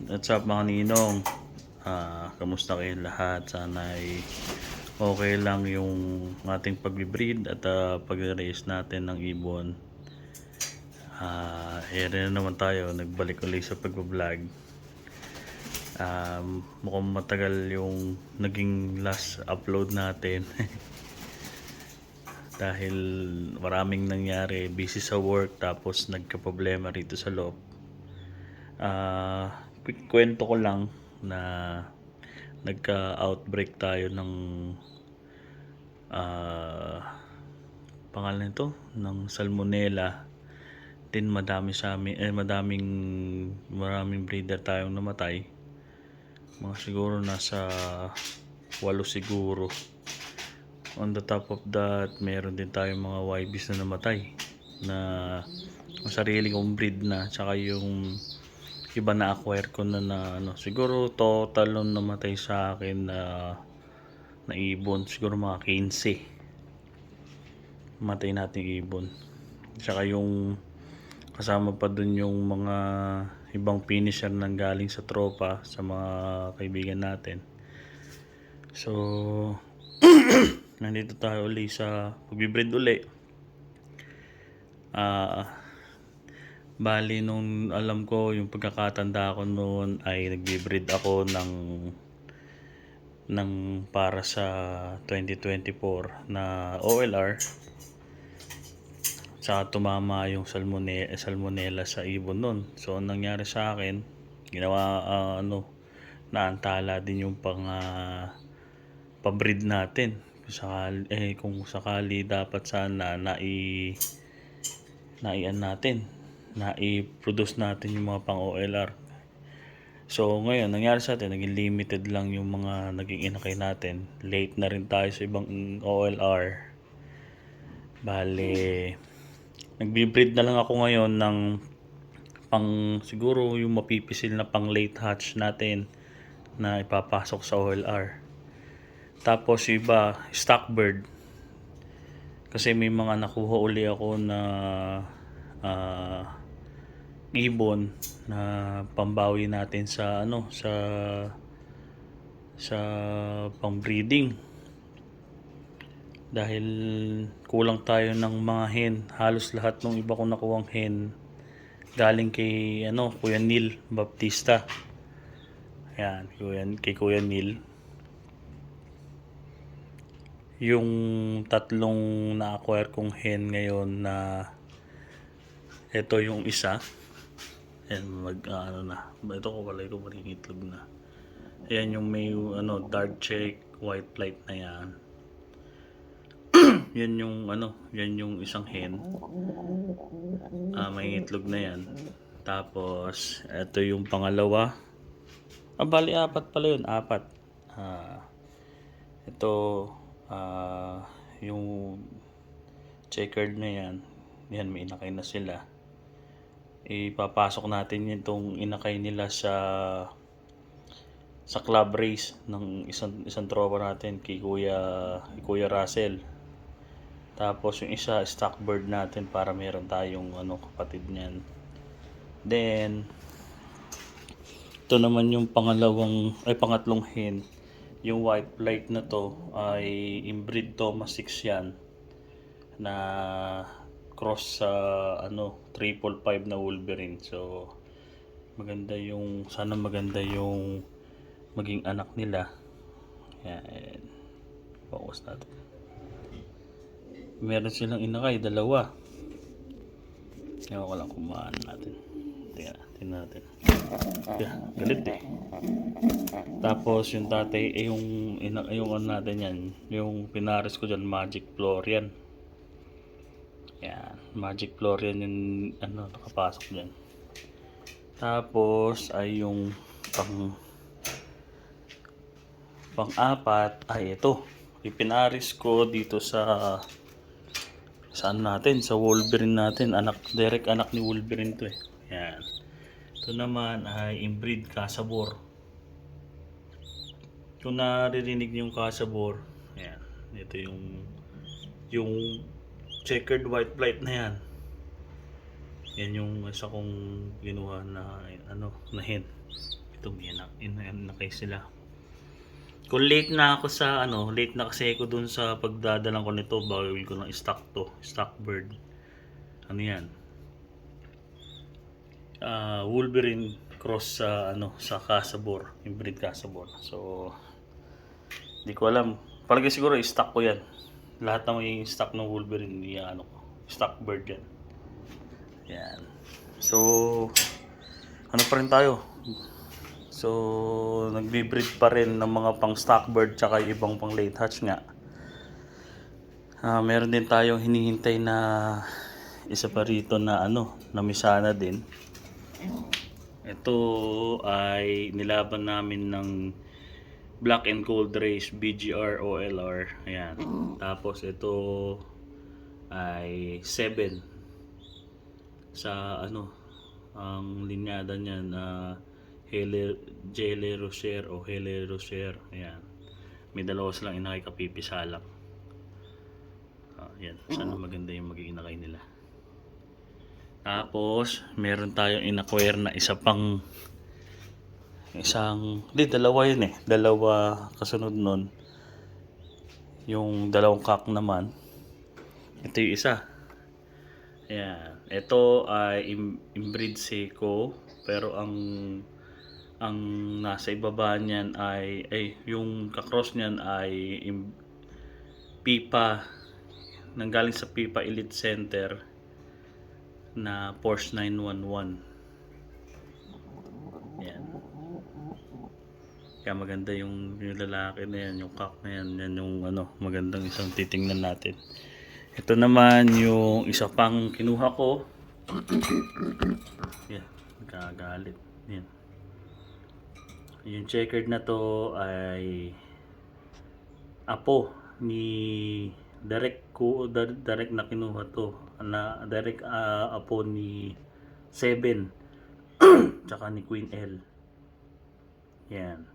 What's up mga ninong? Kamusta kayong lahat? Sana ay okay lang yung ating pag-breed at pag-raise natin ng ibon. Ayan na naman tayo, nagbalik ulit sa pag-vlog. Mukhang matagal yung naging last upload natin. Dahil maraming nangyari, busy sa work, tapos nagka-problema rito sa loob. Quick kwento ko lang na nagka-outbreak tayo ng pangalan nito ng salmonella. Din madami sa amin maraming breeder tayong namatay. Mga siguro nasa 8 siguro. On the top of that, meron din tayong mga YBs na namatay na sarili kong breed na, tsaka yung iba na acquire ko na siguro total nung namatay sa akin na ibon siguro mga 15 matay nating ibon. Tsaka yung kasama pa dun yung mga ibang finisher nang galing sa tropa, sa mga kaibigan natin. So nandito tayo uli sa pag-breed uli. Bali nung alam ko, yung pagkakatanda ko noon ay nagbe-breed ako ng para sa 2024 na OLR. Saka tumama yung salmonella sa ibon nun. So ang nangyari sa akin, ginawa naantala din yung pabreed natin. Kung sakali dapat sana nai-produce natin yung mga pang OLR. So ngayon nangyari sa atin, naging limited lang yung mga naging inakay natin. Late na rin tayo sa ibang OLR. Bale, nagbe-breed na lang ako ngayon ng siguro yung mapipisil na pang late hatch natin na ipapasok sa OLR. Tapos yung iba, stock bird. Kasi may mga nakuha uli ako na ibon na pambawi natin sa pang-breeding. Dahil kulang tayo ng mga hen. Halos lahat ng iba kong nakuwang hen galing kay Kuya Neil Baptista. Ayan, kay Kuya Neil. Yung tatlong na-acquire kong hen ngayon na ito yung isa. Ayan, ito ko pala ito itlog na. Ayan yung may dark check, white light na yan. yan yung isang hen. May itlog na yan. Tapos ito yung pangalawa. Bali apat pala yun, apat. Ito yung checkered na yan. Yan, may inakay na sila. Ipapasok natin itong inakay nila sa club race ng isang tropa natin kay Kuya Russell. Tapos yung isa stock bird natin para meron tayong kapatid niyan. Then ito naman yung pangatlong hen. Yung white light na to ay inbreed Thomas 6 yan na cross sa 555 na Wolverine. So sana maganda yung maging anak nila. Yan, focus natin. Meron silang inakay, dalawa. Ewan ko lang kumaan natin. Tingnan natin. Galit eh. Tapos yung tatay, yung natin yan, yung pinares ko dyan, Magic Florian. Yan, Magic Florian yung nakapasok dyan. Tapos ay yung pang-apat ay ito. Ipinaris ko dito sa Wolverine natin. Direct anak ni Wolverine to eh. Yan. Ito naman ay inbreed Casabor. Kung naririnig niyo yung Casabor, yan. Ito yung checkered white light na yan. Yan yung isa kong ginawa na hen. Ito, inakay sila. Kung late na ako sa late na kasi ako dun sa pagdadalang ko nito, bawal ko ng stock bird. Ano yan? Wolverine cross sa sa Casabor, hybrid Casabor. So, di ko alam. Palagi siguro stock ko yan. Lahat ng may stock ng Wolverine, stock bird yan. Yan. So, ano pa rin tayo? So, nagbi-breed pa rin ng mga pang stock bird tsaka ibang pang late hatch nga. Meron din tayong hinihintay na isa pa rito na na misana din. Ito ay nilaban namin ng Black and Gold Race BGR OLR. Ayan. Tapos ito ay 7 sa ang linyada niyan Hele Rocher o Hele Rocher. Ayan. May dalawa silang inakay, kapipisa lang. Ayan. Sana maganda yung magiging inakay nila. Tapos, meron tayong inacquire na dalawa yun eh. Dalawa kasunod nun. Yung dalawang cock naman. Ito yung isa. Ayan. Ito ay inbreed Seiko, pero ang nasa ibaba niyan ay yung kakross niyan ay Pipa, nanggaling sa Pipa Elite Center na Porsche 911. Yan. Kaya maganda yung lalaki na yan, yung cock na yan, yan yung magandang isang titingnan natin. Ito naman yung isa pang kinuha ko. Yan, nagkagalit. Yan. Yung checkered na to ay apo ni direct na kinuha to, na direct apo ni 7 tsaka ni Queen L. Yan,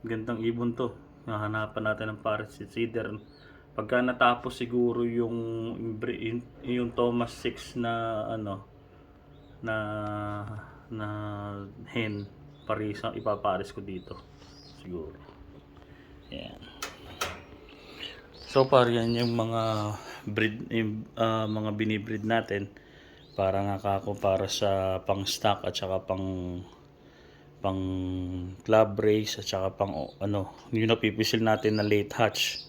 gandang ibon to. Hahanapan natin ng Paris Cedar pagka natapos siguro yung Thomas 6 na na hen, parisang ipapares ko dito siguro. Yan. So far yan yung mga mga binibreed natin para nga para sa pang stock at saka pang club race at saka pang yung napipisil natin na late hatch.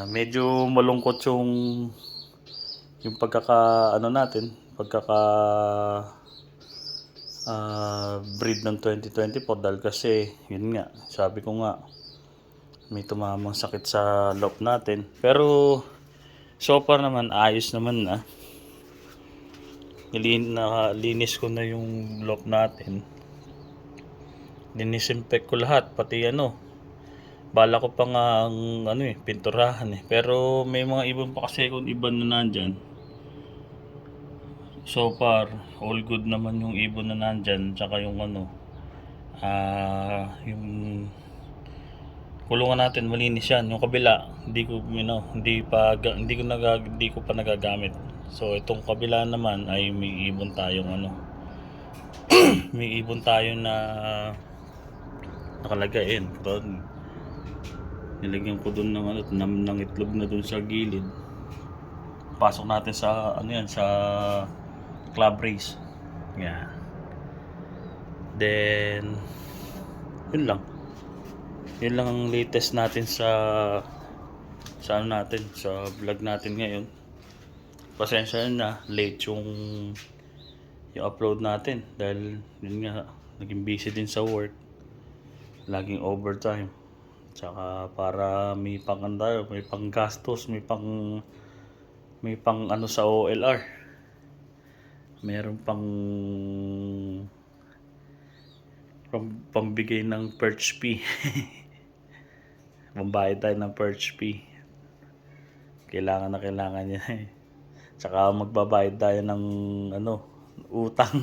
Medyo malungkot yung breed ng 2024 dahil kasi yun nga, sabi ko nga may tumamang sakit sa loob natin, pero so far naman ayos naman na. Linis ko na yung loob natin, dinisinfect ko lahat, pati bala ko pa nga ang pinturahan pero may mga ibon pa kasi kung iba na nandyan. So far, all good naman yung ibon na nandyan, tsaka yung yung kulungan natin malinis yan. Yung kabila, hindi ko pa nagagamit. So itong kabila naman ay may ibon tayong may ibon tayo na nakalagay nilagyan ko dun ng itlog na dun sa gilid. Pasok natin sa sa club race. Yeah. Then yun lang ang latest natin sa vlog natin ngayon. Pasensya na late yung upload natin dahil yun nga, naging busy din sa work, laging overtime, tsaka para may pang gastos, may pang sa OLR, meron pambigay ng perch fee. Mambayad tayo ng perch fee, kailangan niya tsaka magbabayad tayo ng utang.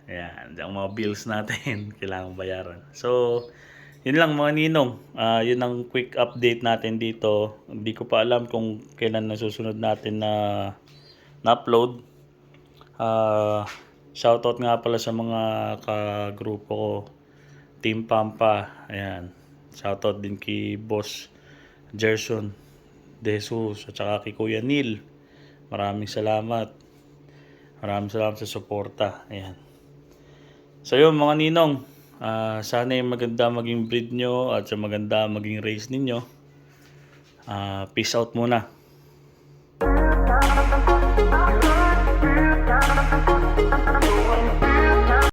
Ayan, ang mga bills natin kailangan bayaran. So yun lang mga ninong, yun ang quick update natin dito. Hindi ko pa alam kung kailan na susunod natin na upload. Shoutout nga pala sa mga kagrupo ko, Team Pampa. Ayan. Shoutout din kay Boss Gerson De Jesus at saka kay Kuya Neil. Maraming salamat. Maraming salamat sa suporta. Ayan. So yun mga ninong, sana yung maganda maging breed nyo at sa maganda maging race ninyo. Peace out muna.